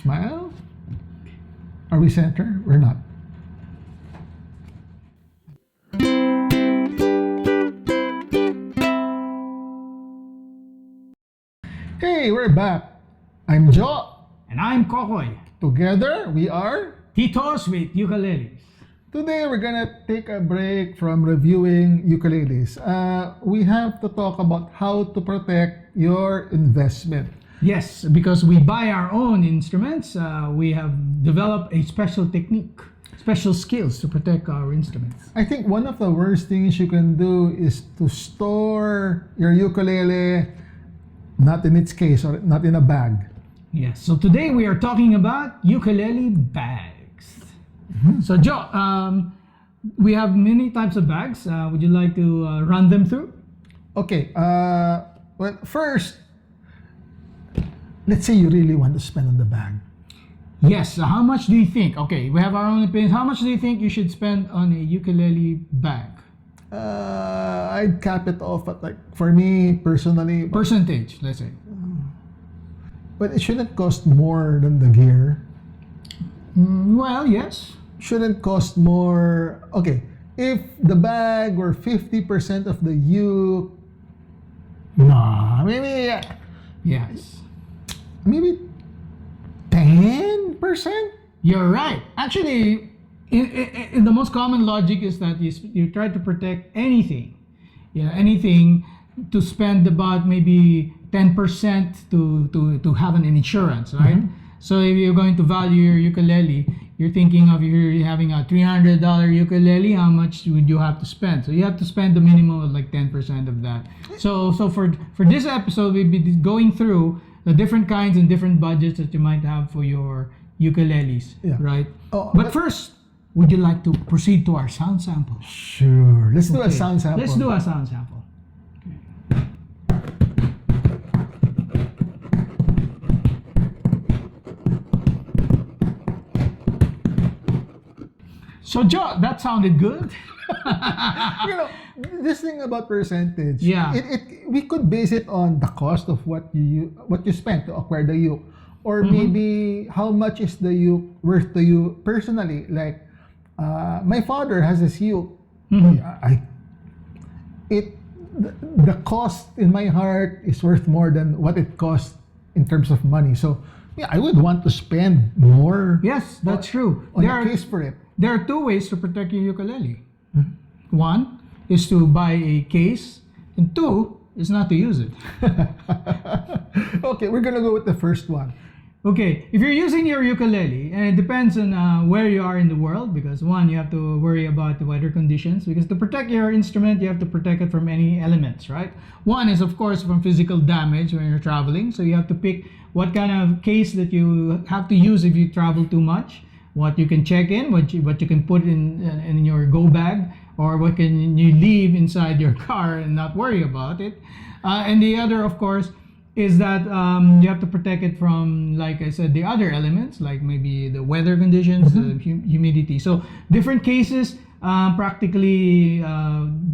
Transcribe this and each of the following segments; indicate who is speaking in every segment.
Speaker 1: Smile. Are we center? We're not. Hey, we're back. I'm Joe.
Speaker 2: And I'm Kokoy.
Speaker 1: Together, we are...
Speaker 2: TITOS with ukuleles.
Speaker 1: Today, we're gonna take a break from reviewing ukuleles. We have to talk about how to protect your investment.
Speaker 2: Yes, because we buy our own instruments, we have developed a special technique, special skills to protect our instruments.
Speaker 1: I think one of the worst things you can do is to store your ukulele not in its case or not in a bag.
Speaker 2: Yes, so today we are talking about ukulele bags. So Joe, we have many types of bags. Would you like to run them through?
Speaker 1: Okay, well, first, let's say you really want to spend on the bag.
Speaker 2: Yes, so how much do you think? Okay, we have our own opinions. How much do you think you should spend on a ukulele bag?
Speaker 1: I'd cap it off at, like, for me personally,
Speaker 2: Percentage, let's say.
Speaker 1: but it shouldn't cost more than the gear.
Speaker 2: Well, yes.
Speaker 1: Shouldn't cost more. Okay, if the bag were 50% of the uke, nah,
Speaker 2: Yes.
Speaker 1: maybe 10%.
Speaker 2: You're right. Actually, in the most common logic is that you try to protect anything. Anything to spend about maybe 10% to have an insurance, right? So if you're going to value your ukulele, you're thinking of if you're having a $300 ukulele, how much would you have to spend? So you have to spend the minimum of like 10% of that. So for this episode, we'll be going through the different kinds and different budgets that you might have for your ukuleles, right? But first, would you like to proceed to our sound sample?
Speaker 1: Sure. Let's do a sound sample.
Speaker 2: Let's do a sound sample. So Joe, that sounded good.
Speaker 1: This thing about percentage.
Speaker 2: Yeah.
Speaker 1: We could base it on the cost of what you spent to acquire the uke, or maybe how much is the uke worth to you personally. Like, my father has this uke. The cost in my heart is worth more than what it costs in terms of money. So yeah, I would want to spend more.
Speaker 2: Yes, that's true.
Speaker 1: On a case for it.
Speaker 2: There are two ways to protect your ukulele. One is to buy a case, and two is not to use it.
Speaker 1: Okay, we're gonna go with the first one.
Speaker 2: Okay, if you're using your ukulele, and it depends on where you are in the world, because one, you have to worry about the weather conditions, because to protect your instrument, you have to protect it from any elements, right? One is, of course, from physical damage when you're traveling, so you have to pick what kind of case that you have to use if you travel too much, what you can check in, what you can put in your go bag, or what can you leave inside your car and not worry about it. And the other, of course, is that you have to protect it from, like I said, the other elements, like maybe the weather conditions, the humidity. So different cases practically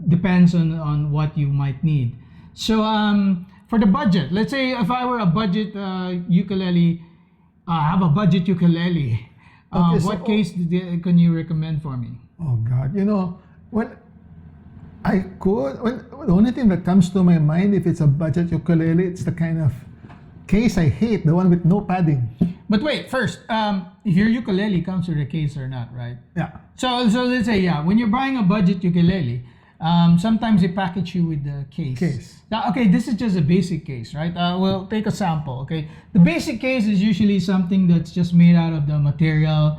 Speaker 2: depends on what you might need. So for the budget, let's say if I were a budget ukulele, have a budget ukulele, what case can you recommend for me?
Speaker 1: Oh God, the only thing that comes to my mind, if it's a budget ukulele, it's the kind of case I hate, the one with no padding.
Speaker 2: But wait, first, if your ukulele comes with a case or not, right?
Speaker 1: Yeah.
Speaker 2: So let's say, when you're buying a budget ukulele, sometimes they package you with the case. Now, okay, this is just a basic case, right? We'll take a sample, okay? The basic case is usually something that's just made out of the material,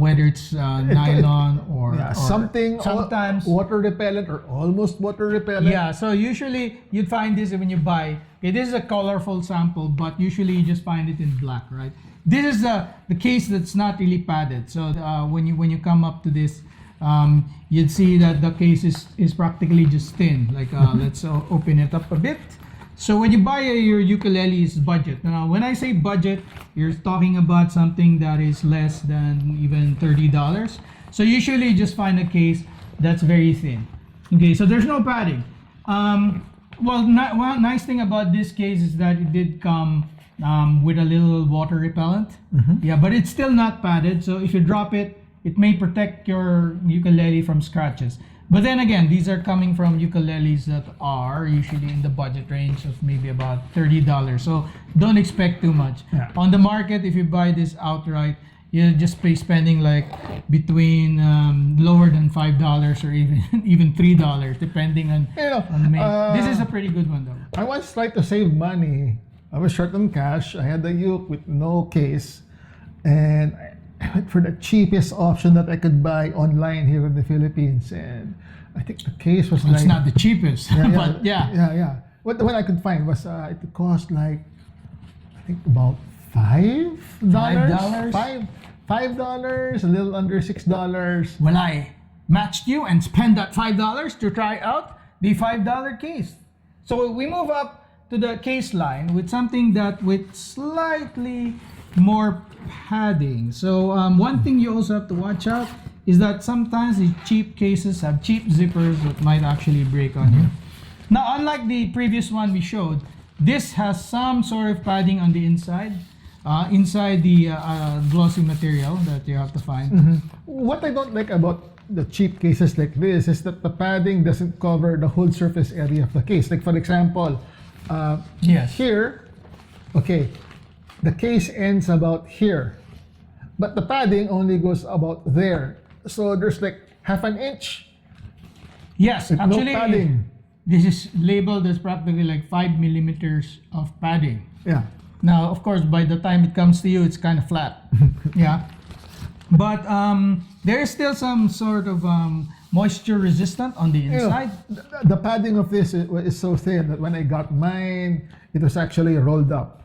Speaker 2: whether it's nylon or
Speaker 1: something
Speaker 2: sometimes
Speaker 1: water repellent or almost water repellent.
Speaker 2: Yeah, so usually you'd find this when you buy. Okay, this is a colorful sample, but usually you just find it in black, right? This is the case that's not really padded. So when you come up to this, you'd see that the case is practically just thin. Like let's open it up a bit. So when you buy your ukulele's budget, now when I say budget, you're talking about something that is less than even $30. So usually you just find a case that's very thin. Okay, so there's no padding. One nice thing about this case is that it did come with a little water repellent. Yeah, but it's still not padded. So if you drop it, it may protect your ukulele from scratches. But then again, these are coming from ukuleles that are usually in the budget range of maybe about $30. So don't expect too much.
Speaker 1: Yeah.
Speaker 2: On the market, if you buy this outright, you'll just be spending like between lower than $5 or even $3, depending on, on the make. This is a pretty good one though.
Speaker 1: I once tried to save money. I was short on cash. I had the uke with no case, and I went for the cheapest option that I could buy online here in the Philippines, and I think the case was
Speaker 2: It's not the cheapest, but
Speaker 1: yeah. What the one I could find was it cost like I think about $5. $5, a little under $6.
Speaker 2: Well, I matched you and spent that $5 to try out the $5 case. So we move up to the case line with something that with slightly more padding. So one thing you also have to watch out is that sometimes the cheap cases have cheap zippers that might actually break on you. Now, unlike the previous one we showed, this has some sort of padding on the inside. Inside the glossy material that you have to find.
Speaker 1: What I don't like about the cheap cases like this is that the padding doesn't cover the whole surface area of the case. Like for example,
Speaker 2: Yes.
Speaker 1: here, okay, the case ends about here, but the padding only goes about there. So there's like half an inch.
Speaker 2: Yes,
Speaker 1: With
Speaker 2: actually,
Speaker 1: no padding.
Speaker 2: this is labeled as practically like 5 millimeters of padding.
Speaker 1: Yeah.
Speaker 2: Now, of course, by the time it comes to you, it's kind of flat. Yeah. But there is still some sort of moisture resistant on the inside.
Speaker 1: The padding of this is so thin that when I got mine, it was actually rolled up.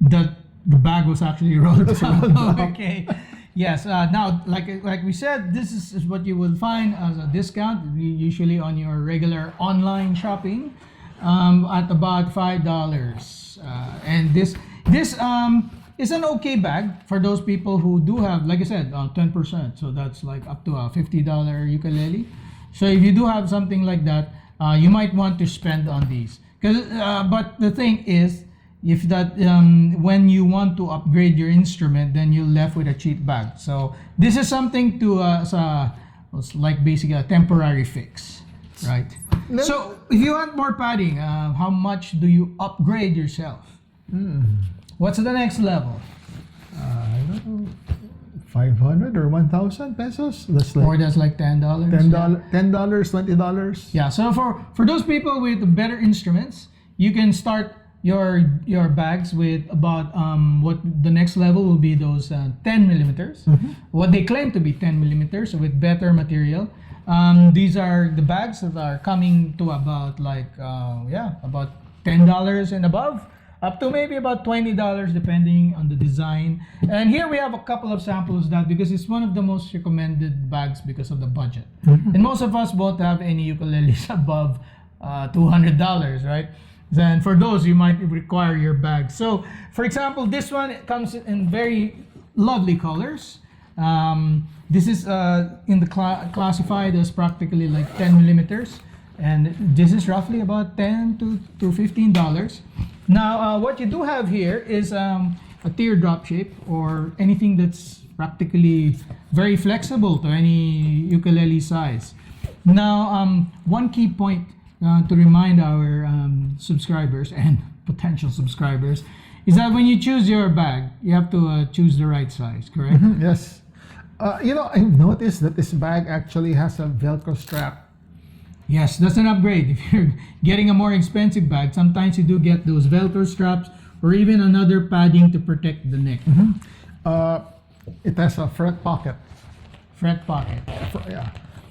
Speaker 2: The bag was actually rolled up. Okay. Yes. Now, like we said, this is what you will find as a discount, usually on your regular online shopping, at about $5. And this is an okay bag for those people who do have, like I said, 10%. So that's like up to a $50 ukulele. So if you do have something like that, you might want to spend on these. But the thing is, if that when you want to upgrade your instrument, then you're left with a cheap bag. So this is something to it's like basically a temporary fix, right? So if you want more padding, how much do you upgrade yourself? What's the next level?
Speaker 1: I don't know, 500 or 1,000 pesos. That's like
Speaker 2: Or that's like $10.
Speaker 1: $10, $20.
Speaker 2: Yeah. So for those people with better instruments, you can start your bags with about what the next level will be those 10 millimeters. What they claim to be 10 millimeters, so with better material. These are the bags that are coming to about like about $10 and above, up to maybe about $20 depending on the design. And here we have a couple of samples of that because it's one of the most recommended bags because of the budget. And most of us won't have any ukuleles above $200, right? Then for those you might require your bag. So for example, this one comes in very lovely colors. This is in the classified as practically like 10 millimeters, and this is roughly about $10 to $15. Now, what you do have here is a teardrop shape or anything that's practically very flexible to any ukulele size. Now, one key point to remind our subscribers and potential subscribers is that when you choose your bag, you have to choose the right size, correct?
Speaker 1: Yes. I've noticed that this bag actually has a Velcro strap.
Speaker 2: Yes, that's an upgrade. If you're getting a more expensive bag, sometimes you do get those Velcro straps or even another padding to protect the neck.
Speaker 1: It has a front pocket.
Speaker 2: Front pocket.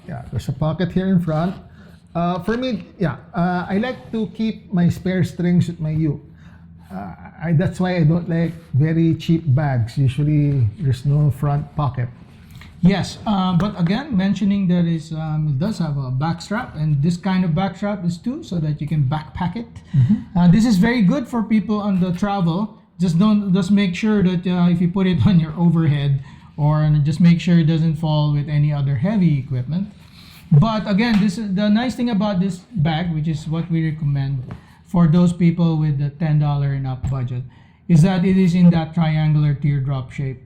Speaker 1: Yeah. There's a pocket here in front. For me, I like to keep my spare strings with my uke. That's why I don't like very cheap bags. Usually, there's no front pocket.
Speaker 2: Yes, but again, mentioning that it does have a back strap, and this kind of back strap is too, so that you can backpack it. This is very good for people on the travel. Just make sure that if you put it on your overhead, or just make sure it doesn't fall with any other heavy equipment. But again, this is the nice thing about this bag, which is what we recommend for those people with the $10 and up budget is that it is in that triangular teardrop shape.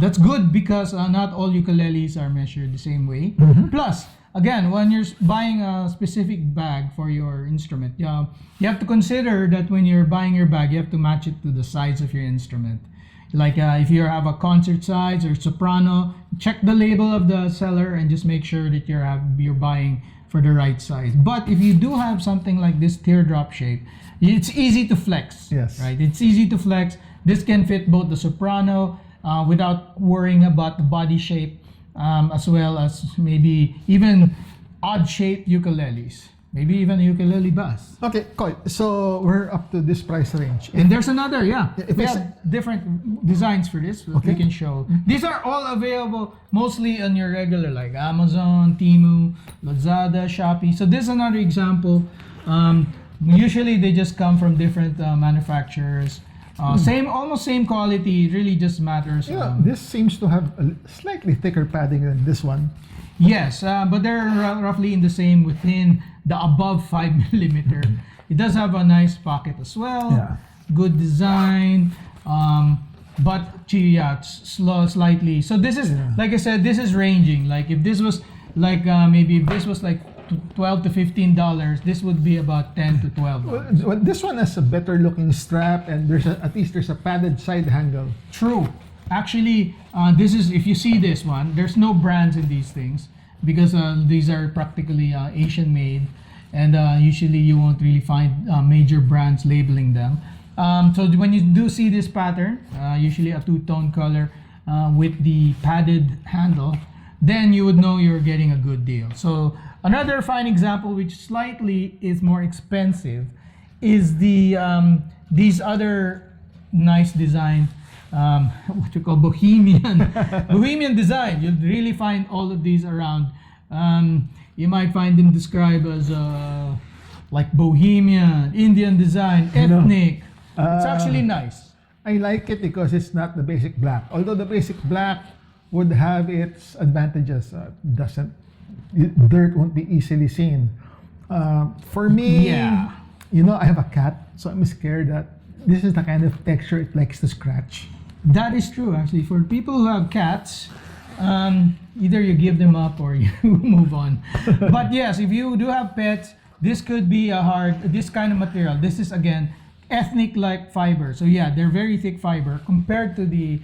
Speaker 2: That's good because not all ukuleles are measured the same way. Plus, again, when you're buying a specific bag for your instrument, you have to consider that when you're buying your bag, you have to match it to the size of your instrument. Like if you have a concert size or soprano, check the label of the seller and just make sure that you're buying for the right size. But if you do have something like this teardrop shape, it's easy to flex.
Speaker 1: Yes.
Speaker 2: Right? It's easy to flex. This can fit both the soprano without worrying about the body shape, as well as maybe even odd-shaped ukuleles. Maybe even a ukulele bass.
Speaker 1: Okay, Koy, so we're up to this price range.
Speaker 2: And there's another,
Speaker 1: If
Speaker 2: we
Speaker 1: it's-
Speaker 2: have different designs for this that we can show. These are all available mostly on your regular, like Amazon, Temu, Lazada, Shopee. So this is another example. Usually they just come from different manufacturers. Almost same quality. It really just matters.
Speaker 1: This seems to have a slightly thicker padding than this one.
Speaker 2: Yes, but they're roughly in the same within the above 5 millimeter. It does have a nice pocket as well.
Speaker 1: Yeah.
Speaker 2: Good design. But it's slow slightly. So this is, like I said, this is ranging. Like if this was like maybe if this was like $12 to $15, this would be about $10 to $12.
Speaker 1: Well, this one has a better looking strap, and at least there's a padded side handle.
Speaker 2: True. Actually, this is, if you see this one, there's no brands in these things because these are practically Asian made, and usually you won't really find major brands labeling them. So when you do see this pattern, usually a two-tone color with the padded handle, then you would know you're getting a good deal. So another fine example, which slightly is more expensive, is the these other nice design, what you call bohemian design. You'll really find all of these around. You might find them described as like bohemian, Indian design, ethnic. It's actually nice.
Speaker 1: I like it because it's not the basic black. Although the basic black would have its advantages. Dirt won't be easily seen. For me, I have a cat, so I'm scared that this is the kind of texture it likes to scratch.
Speaker 2: That is true, actually. For people who have cats, either you give them up or you move on. But yes, if you do have pets, this could be this kind of material. This is, again, ethnic-like fiber. So yeah, they're very thick fiber compared to the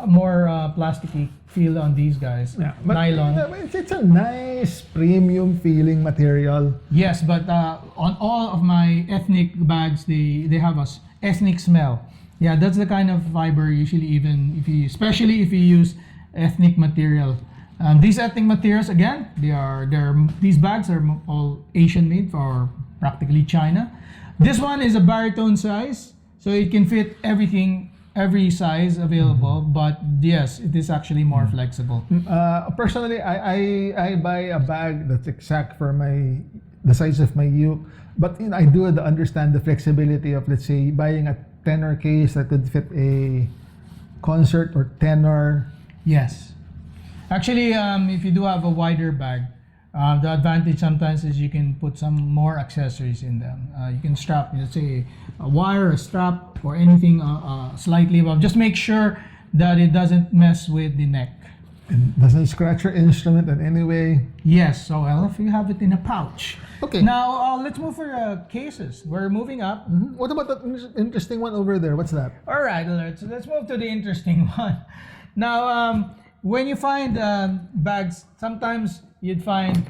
Speaker 2: more plasticky feel on these guys.
Speaker 1: Yeah, but
Speaker 2: nylon.
Speaker 1: It's a nice premium feeling material.
Speaker 2: Yes, but on all of my ethnic bags, they have a ethnic smell. Yeah, that's the kind of fiber usually, even especially if you use ethnic material. These ethnic materials, again, these bags are all Asian made for practically China. This one is a baritone size, so it can fit every size available, but yes, it is actually more flexible.
Speaker 1: Personally, I buy a bag that's exact for the size of my uke, but I do understand the flexibility of, let's say, buying a tenor case that could fit a concert or tenor.
Speaker 2: Yes. Actually, if you do have a wider bag, the advantage sometimes is you can put some more accessories in them. You can strap, let's say, a wire, a strap, or anything slightly above. Just make sure that it doesn't mess with the neck.
Speaker 1: It doesn't scratch your instrument in any way.
Speaker 2: Yes, so if you have it in a pouch.
Speaker 1: Okay.
Speaker 2: Now, let's move for cases. We're moving up.
Speaker 1: What about that interesting one over there? What's that?
Speaker 2: All right, let's move to the interesting one. Now, when you find bags, sometimes you'd find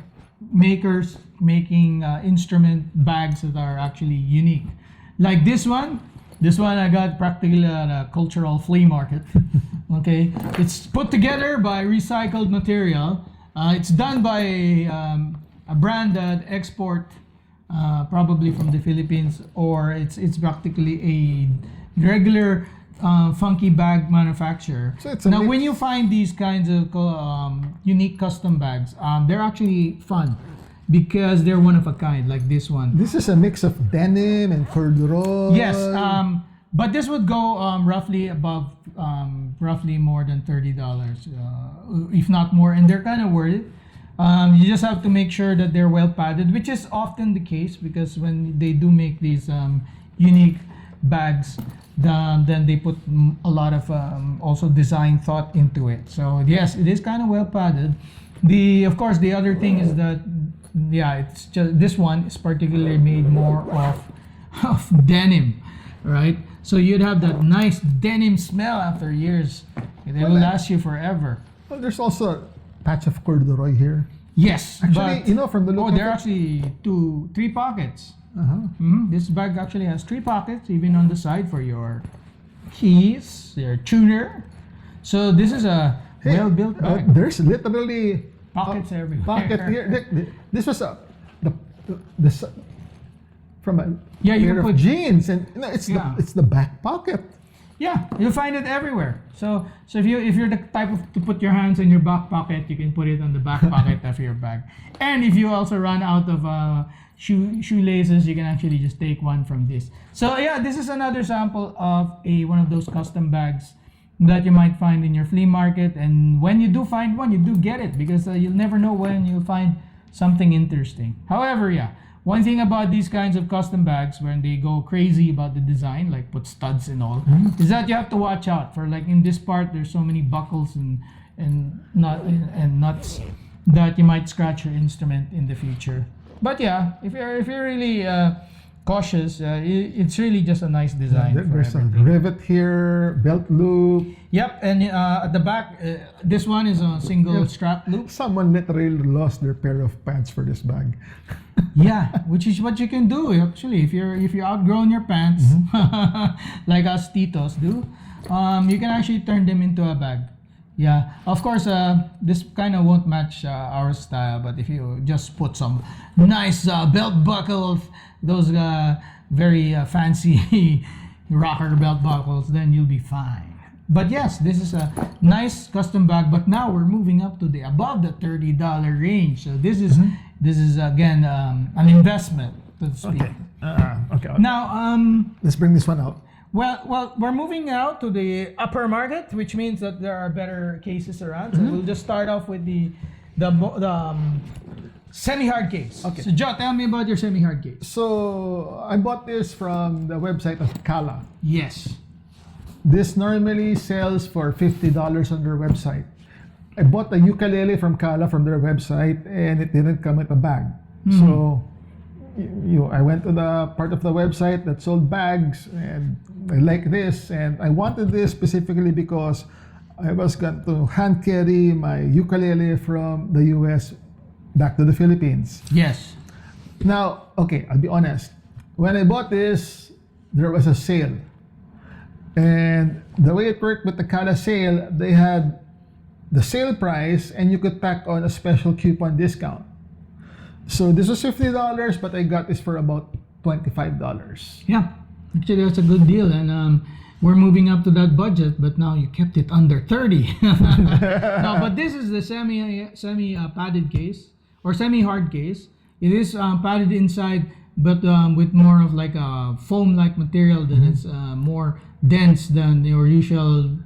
Speaker 2: makers making instrument bags that are actually unique. Like this one I got practically at a cultural flea market. Okay, it's put together by recycled material. It's done by a brand that export probably from the Philippines, or it's practically a regular funky bag manufacturer.
Speaker 1: So it's a
Speaker 2: now,
Speaker 1: mix.
Speaker 2: when you find these kinds of unique custom bags, they're actually fun because they're one of a kind, like this one.
Speaker 1: This is a mix of denim and corduroy.
Speaker 2: Yes, but this would go roughly more than $30, if not more, and they're kind of worth it. You just have to make sure that they're well padded, which is often the case because when they do make these unique bags, then they put a lot of also design thought into it. So yes, it is kind of well padded. Of course, the other thing is that it's just this one is particularly made more of denim, right? So you'd have that nice denim smell after years. It will last you forever.
Speaker 1: Well, there's also a patch of corduroy here.
Speaker 2: Yes,
Speaker 1: Actually,
Speaker 2: but
Speaker 1: from the look
Speaker 2: there are actually 3 pockets. This bag actually has 3 pockets, even on the side for your keys, your tuner. So this is a well-built bag.
Speaker 1: There's literally
Speaker 2: Pockets everywhere.
Speaker 1: pocket here. This was from a
Speaker 2: Yeah, you
Speaker 1: pair
Speaker 2: can
Speaker 1: of
Speaker 2: put-
Speaker 1: jeans, and
Speaker 2: Yeah.
Speaker 1: it's the back pocket.
Speaker 2: Yeah, you'll find it everywhere. So if you're the type of to put your hands in your back pocket, you can put it on the back pocket of your bag. And if you also run out of shoelaces, you can actually just take one from this. So yeah, this is another sample of one of those custom bags that you might find in your flea market. And when you do find one, you do get it because you'll never know when you'll find something interesting. However, yeah. One thing about these kinds of custom bags, when they go crazy about the design, like put studs and all, is that you have to watch out for. Like in this part, there's so many buckles and nuts that you might scratch your instrument in the future. But yeah, if you're really cautious, it's really just a nice design.
Speaker 1: There's a rivet here, belt loop.
Speaker 2: Yep, and at the back, this one is a single strap loop.
Speaker 1: Someone literally lost their pair of pants for this bag.
Speaker 2: Yeah, which is what you can do actually if you're outgrown your pants, like us TITOS do, you can actually turn them into a bag. Yeah, of course, this kind of won't match our style, but if you just put some nice belt buckles, those very fancy rocker belt buckles, then you'll be fine. But yes, this is a nice custom bag. But now we're moving up to above the $30 range. So this is again an investment, so to speak.
Speaker 1: Okay.
Speaker 2: Now,
Speaker 1: Let's bring this one out.
Speaker 2: well, we're moving out to the upper market, which means that there are better cases around. So we'll just start off with the semi-hard case. Okay. So Joe, tell me about your semi-hard case.
Speaker 1: So I bought this from the website of Kala.
Speaker 2: Yes.
Speaker 1: This normally sells for $50 on their website. I bought a ukulele from Kala from their website, and it didn't come with a bag. So I went to the part of the website that sold bags, and I like this, and I wanted this specifically because I was going to hand carry my ukulele from the US back to the Philippines.
Speaker 2: Yes.
Speaker 1: Now, okay, I'll be honest. When I bought this, there was a sale. And the way it worked with the Kala sale, they had the sale price and you could tack on a special coupon discount. So this was $50, but I got this for about $25.
Speaker 2: Yeah. Actually, that's a good deal, and we're moving up to that budget. But now you kept it under 30. No, but this is the semi padded case or semi hard case. It is padded inside, but with more of like a foam like material that is more dense than your usual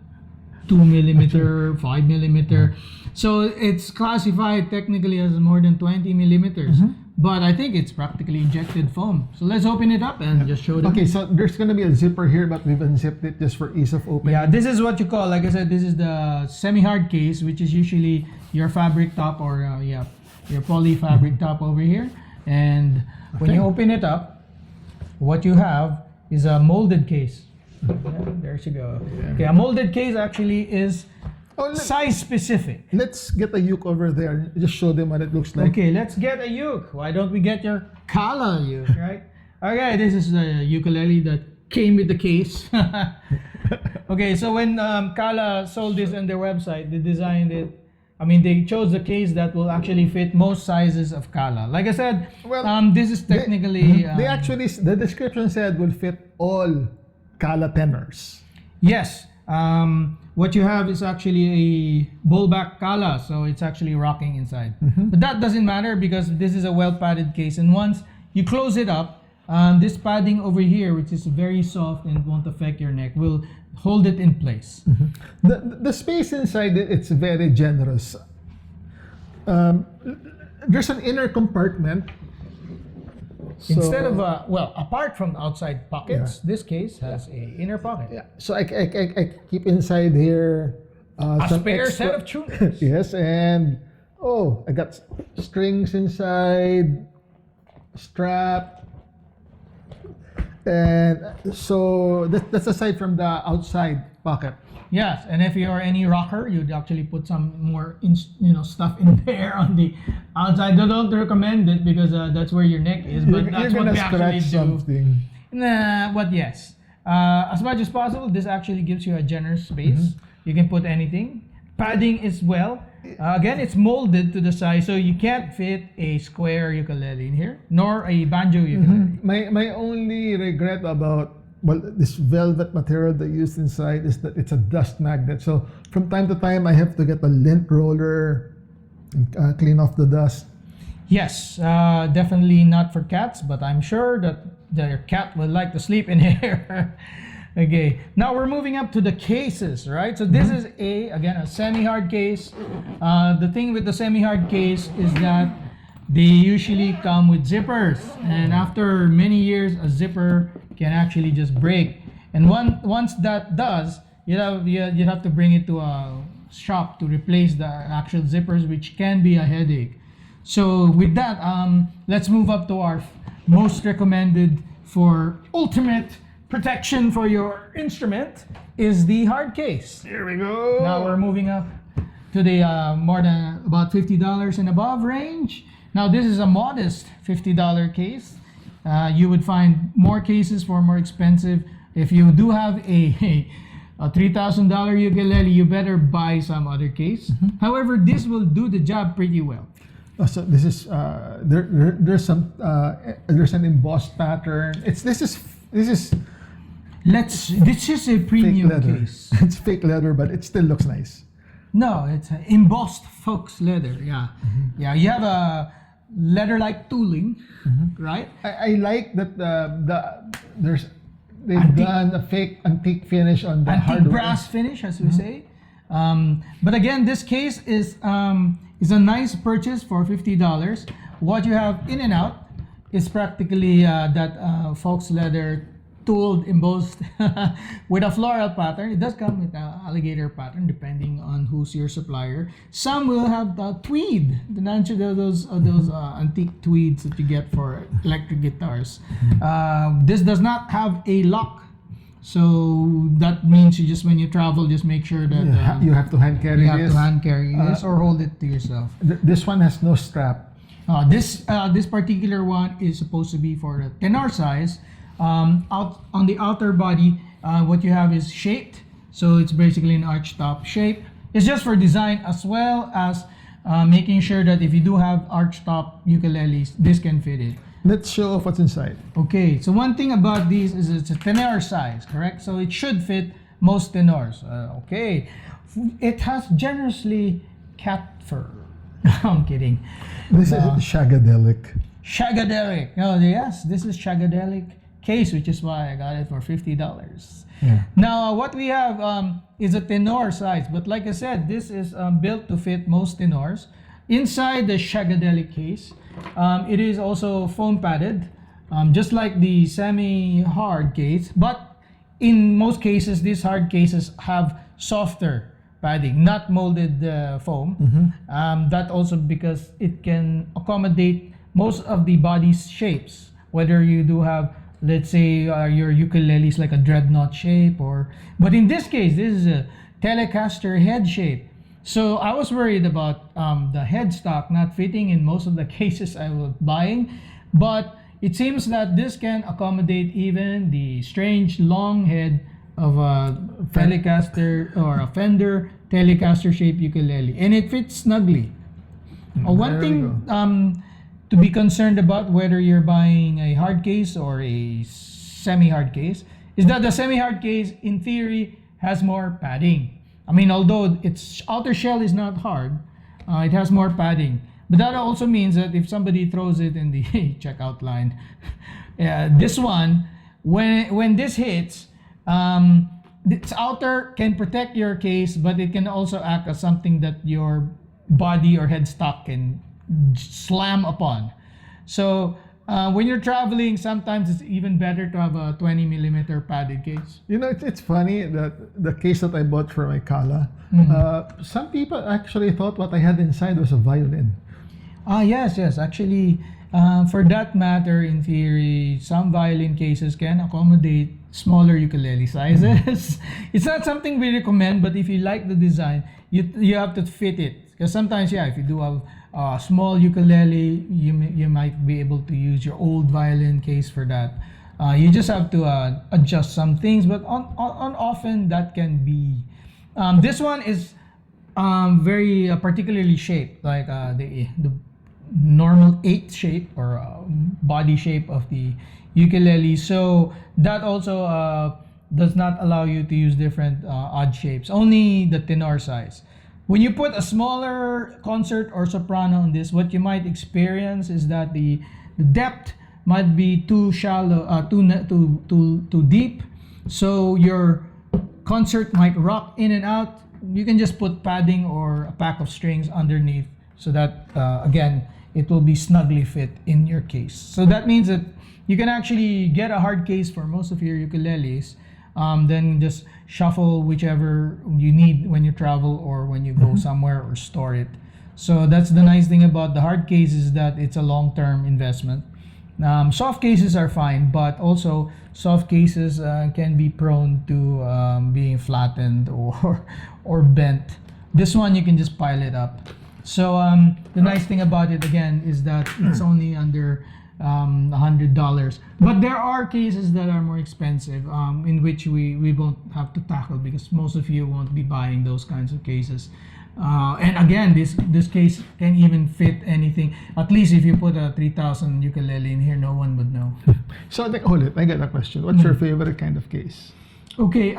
Speaker 2: 2mm, 5mm. So it's classified technically as more than 20 millimeters, but I think it's practically injected foam. So let's open it up and just show them.
Speaker 1: Okay, so there's gonna be a zipper here, but we've unzipped it just for ease of opening.
Speaker 2: Yeah, this is what you call, like I said, this is the semi-hard case, which is usually your fabric top or your poly fabric top over here. And when you open it up, what you have is a molded case. Yeah, there you go. Okay, a molded case actually is size specific.
Speaker 1: Let's get a uke over there and just show them what it looks like.
Speaker 2: Okay, let's get a uke. Why don't we get your Kala uke, right? Okay, this is the ukulele that came with the case. Okay, so when Kala sold this on their website, they designed it. I mean, they chose the case that will actually fit most sizes of Kala. Like I said, this is technically...
Speaker 1: They actually, the description said will fit all Kala tenors.
Speaker 2: Yes. What you have is actually a bullback Kala, so it's actually rocking inside. But that doesn't matter because this is a well-padded case. And once you close it up, this padding over here, which is very soft and won't affect your neck, will hold it in place.
Speaker 1: The space inside it's very generous. Um, there's an inner compartment.
Speaker 3: Instead of apart from outside pockets, this case has a inner pocket.
Speaker 1: Yeah, so I keep inside here
Speaker 3: A
Speaker 1: some
Speaker 3: spare
Speaker 1: extra-
Speaker 3: set of tuners.
Speaker 1: Yes, and I got strings inside, strap, and so that's aside from the outside pocket.
Speaker 3: Yes, and if you're any rocker, you'd actually put some more stuff in there on the outside. Don't recommend it because that's where your neck is, but that's
Speaker 1: You're
Speaker 3: what
Speaker 1: gonna
Speaker 3: we actually
Speaker 1: scratch
Speaker 3: do.
Speaker 1: something.
Speaker 3: Nah, but yes, as much as possible, this actually gives you a generous space. You can put anything. Padding as well. Again, it's molded to the size, so you can't fit a square ukulele in here, nor a banjo ukulele.
Speaker 1: My only regret about this velvet material they used inside is that it's a dust magnet. So from time to time, I have to get a lint roller and clean off the dust.
Speaker 3: Yes, definitely not for cats, but I'm sure that their cat would like to sleep in here. Okay, now we're moving up to the cases, right? So this is again a semi-hard case. The thing with the semi-hard case is that they usually come with zippers, and after many years, a zipper can actually just break. And once that does, you have to bring it to a shop to replace the actual zippers, which can be a headache. So with that, let's move up to our most recommended for ultimate protection for your instrument is the hard case.
Speaker 1: Here we go.
Speaker 3: Now we're moving up to the more than about $50 and above range. Now this is a modest $50 case. You would find more cases for more expensive. If you do have a $3,000 ukulele, you better buy some other case. However, this will do the job pretty well.
Speaker 1: So this is there's an embossed pattern. This is
Speaker 3: This is a
Speaker 1: fake
Speaker 3: premium
Speaker 1: leather.
Speaker 3: case.
Speaker 1: It's fake leather, but it still looks nice.
Speaker 3: No, it's embossed fox leather. Yeah, yeah. You have a leather-like tooling, right?
Speaker 1: I like that they've
Speaker 3: Antique-
Speaker 1: done a fake antique finish on the
Speaker 3: Antique
Speaker 1: hardware.
Speaker 3: brass finish, as we say. But again, this case is a nice purchase for $50. What you have in and out is practically that fox leather tooled, embossed with a floral pattern. It does come with an alligator pattern depending on who's your supplier. Some will have the tweed, those antique tweeds that you get for electric guitars. This does not have a lock, so that means you just when you travel, just make sure that
Speaker 1: You have to hand carry
Speaker 3: you have
Speaker 1: this.
Speaker 3: to hand carry this or hold it to yourself.
Speaker 1: This one has no strap.
Speaker 3: This particular one is supposed to be for the tenor size. Out on the outer body, what you have is shaped, so it's basically an arch top shape. It's just for design as well as making sure that if you do have arch top ukuleles, this can fit it.
Speaker 1: Let's show off what's inside.
Speaker 3: Okay, so one thing about these is it's a tenor size, correct? So it should fit most tenors. Okay, it has generously cat fur. I'm kidding.
Speaker 1: This is shagadelic.
Speaker 3: Shagadelic. Oh yes, this is shagadelic case, which is why I got it for $50.
Speaker 1: Yeah.
Speaker 3: Now what we have is a tenor size, but like I said, this is built to fit most tenors. Inside the shagadelic case, it is also foam padded, just like the semi-hard case, but in most cases, these hard cases have softer padding, not molded foam. That also because it can accommodate most of the body's shapes, whether you do have, let's say, your ukulele is like a dreadnought shape, but in this case, this is a Telecaster head shape. So I was worried about the headstock not fitting in most of the cases I was buying, but it seems that this can accommodate even the strange long head of a Telecaster or a Fender Telecaster shaped ukulele, and it fits snugly. One
Speaker 1: There
Speaker 3: thing to be concerned about whether you're buying a hard case or a semi-hard case is that the semi-hard case in theory has more padding. I mean, although its outer shell is not hard, it has more padding. But that also means that if somebody throws it in the checkout line, this one, when this hits, its outer can protect your case, but it can also act as something that your body or headstock can slam upon. So when you're traveling, sometimes it's even better to have a 20 millimeter padded case.
Speaker 1: You know, it's funny that the case that I bought for my Kala, some people actually thought what I had inside was a violin.
Speaker 3: Yes. Actually, for that matter, in theory, some violin cases can accommodate smaller ukulele sizes. It's not something we recommend, but if you like the design, you have to fit it. Because sometimes, if you do have a small ukulele, you might be able to use your old violin case for that. You just have to adjust some things, but on often that can be. This one is very particularly shaped, like the normal 8 shape or body shape of the ukulele. So that also does not allow you to use different odd shapes. Only the tenor size. When you put a smaller concert or soprano on this, what you might experience is that the depth might be too shallow, too deep. So your concert might rock in and out. You can just put padding or a pack of strings underneath, so that again, it will be snugly fit in your case. So that means that you can actually get a hard case for most of your ukuleles, then just shuffle whichever you need when you travel or when you go somewhere or store it. So that's the nice thing about the hard case, is that it's a long-term investment. Soft cases are fine, but also soft cases can be prone to being flattened or bent. This one you can just pile it up. So the nice thing about it again is that it's only under $100. But there are cases that are more expensive, in which we won't have to tackle, because most of you won't be buying those kinds of cases. And again, this case can even fit anything. At least if you put a 3,000 ukulele in here, no one would know.
Speaker 1: So hold it, I got a question. What's your favorite kind of case?
Speaker 3: Okay,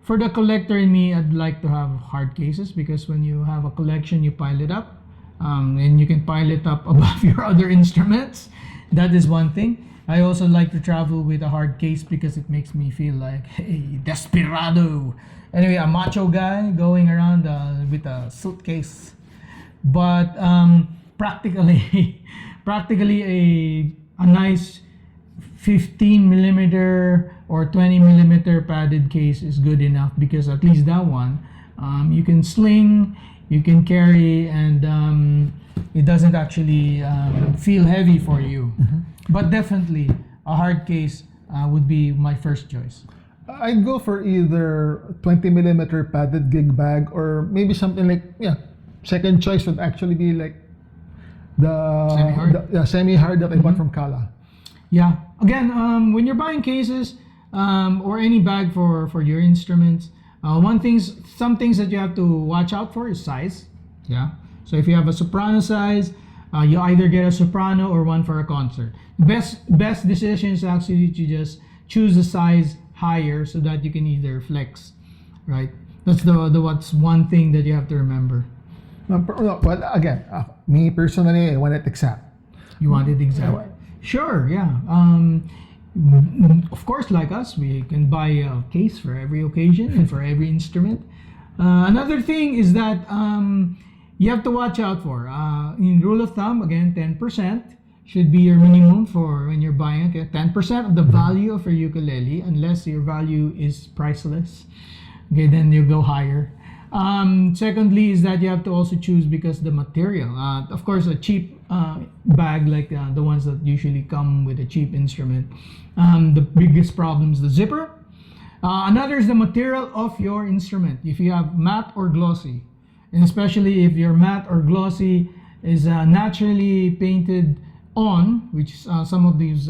Speaker 3: for the collector in me, I'd like to have hard cases, because when you have a collection, you pile it up, and you can pile it up above your other instruments. That is one thing. I also like to travel with a hard case because it makes me feel like, hey, desperado. Anyway, a macho guy going around with a suitcase. But practically a nice 15 millimeter or 20 millimeter padded case is good enough, because at least that one you can sling, you can carry, and it doesn't actually feel heavy for you. But definitely a hard case would be my first choice.
Speaker 1: I'd go for either 20 millimeter padded gig bag, or maybe something like, second choice would actually be like the semi-hard that I bought from Kala.
Speaker 3: Yeah. Again, when you're buying cases or any bag for your instruments, some things that you have to watch out for is size. Yeah. So if you have a soprano size, you either get a soprano or one for a concert. Best decision is actually to just choose a size higher, so that you can either flex, right? That's what's one thing that you have to remember.
Speaker 1: Well, again, me personally, I want it exact.
Speaker 3: You want it exact? Sure, yeah. Of course, like us, we can buy a case for every occasion and for every instrument. Another thing is that you have to watch out for. In rule of thumb, again, 10% should be your minimum for when you're buying. Okay? 10% of the value of your ukulele, unless your value is priceless. Okay, then you go higher. Secondly is that you have to also choose, because the material. Of course, a cheap bag like the ones that usually come with a cheap instrument. The biggest problem is the zipper. Another is the material of your instrument. If you have matte or glossy, and especially if your matte or glossy is naturally painted on, which some of these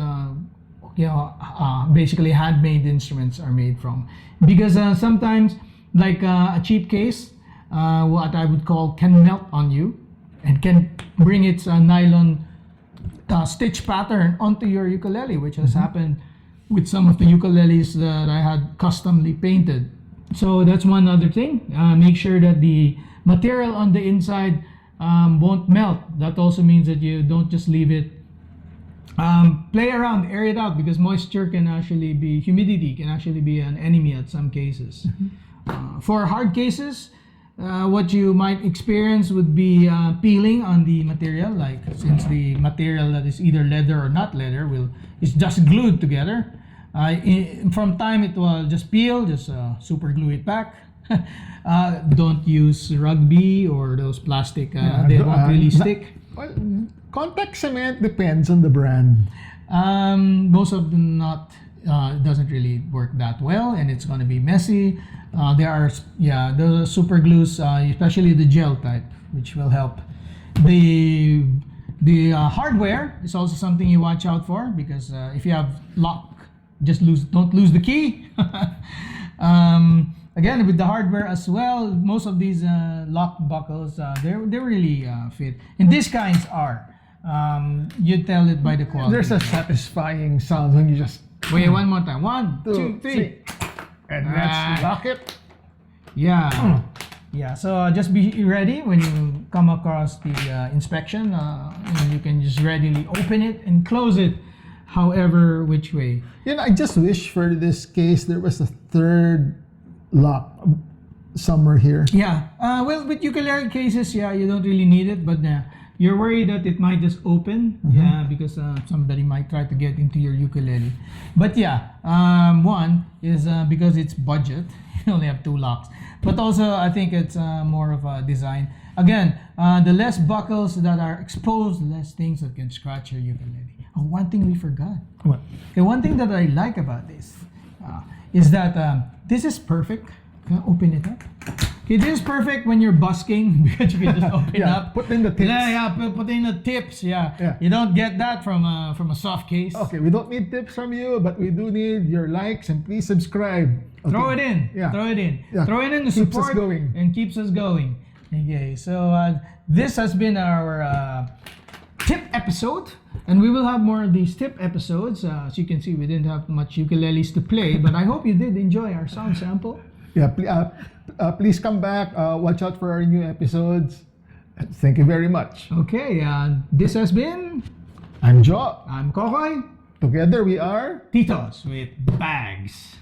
Speaker 3: basically handmade instruments are made from, because sometimes like a cheap case, what I would call, can melt on you and can bring its nylon stitch pattern onto your ukulele, which has happened with some of the ukuleles that I had customly painted. So that's one other thing. Make sure that the material on the inside won't melt. That also means that you don't just leave it. Play around, air it out, because humidity can actually be an enemy at some cases. For hard cases, what you might experience would be peeling on the material, like since the material that is either leather or not leather is just glued together. From time it will just peel, just super glue it back. Don't use rugby or those plastic, they won't really stick.
Speaker 1: Well, contact cement depends on the brand.
Speaker 3: Most of them not, it doesn't really work that well, and it's going to be messy. There are, those are super glues, especially the gel type, which will help. The hardware is also something you watch out for, because if you have lock, don't lose the key. Again, with the hardware as well, most of these lock buckles, they really fit. And these kinds are. You tell it by the quality.
Speaker 1: There's a satisfying sound when you just...
Speaker 3: Wait, one more time. 1, 2, 3.
Speaker 1: And let's lock it.
Speaker 3: Yeah. Yeah, so just be ready when you come across the inspection. And you can just readily open it and close it however which way.
Speaker 1: I just wish for this case there was a third lock somewhere here.
Speaker 3: Yeah. Well, with ukulele cases, you don't really need it, but you're worried that it might just open, because somebody might try to get into your ukulele. But one is because it's budget, you only have 2 locks. But also, I think it's more of a design. Again, the less buckles that are exposed, the less things that can scratch your ukulele. Oh, one thing we forgot.
Speaker 1: What?
Speaker 3: Okay, one thing that I like about this is that this is perfect. Can I open it up? Okay, this is perfect when you're busking because you can just open up.
Speaker 1: Put in the tips.
Speaker 3: Put in the tips.
Speaker 1: Yeah.
Speaker 3: You don't get that from a soft case.
Speaker 1: Okay, we don't need tips from you, but we do need your likes, and please subscribe. Okay.
Speaker 3: Throw it in.
Speaker 1: Yeah.
Speaker 3: Throw it in.
Speaker 1: Yeah.
Speaker 3: Throw it in to
Speaker 1: Keeps us
Speaker 3: support
Speaker 1: going.
Speaker 3: and keeps us going. Okay, so this has been our tip episode, and we will have more of these tip episodes. As you can see, we didn't have much ukuleles to play, but I hope you did enjoy our sound sample.
Speaker 1: Yeah, please come back. Watch out for our new episodes. Thank you very much.
Speaker 3: Okay, this has been...
Speaker 1: I'm Joe.
Speaker 3: I'm Kokoy.
Speaker 1: Together we are...
Speaker 3: TITOS with bags.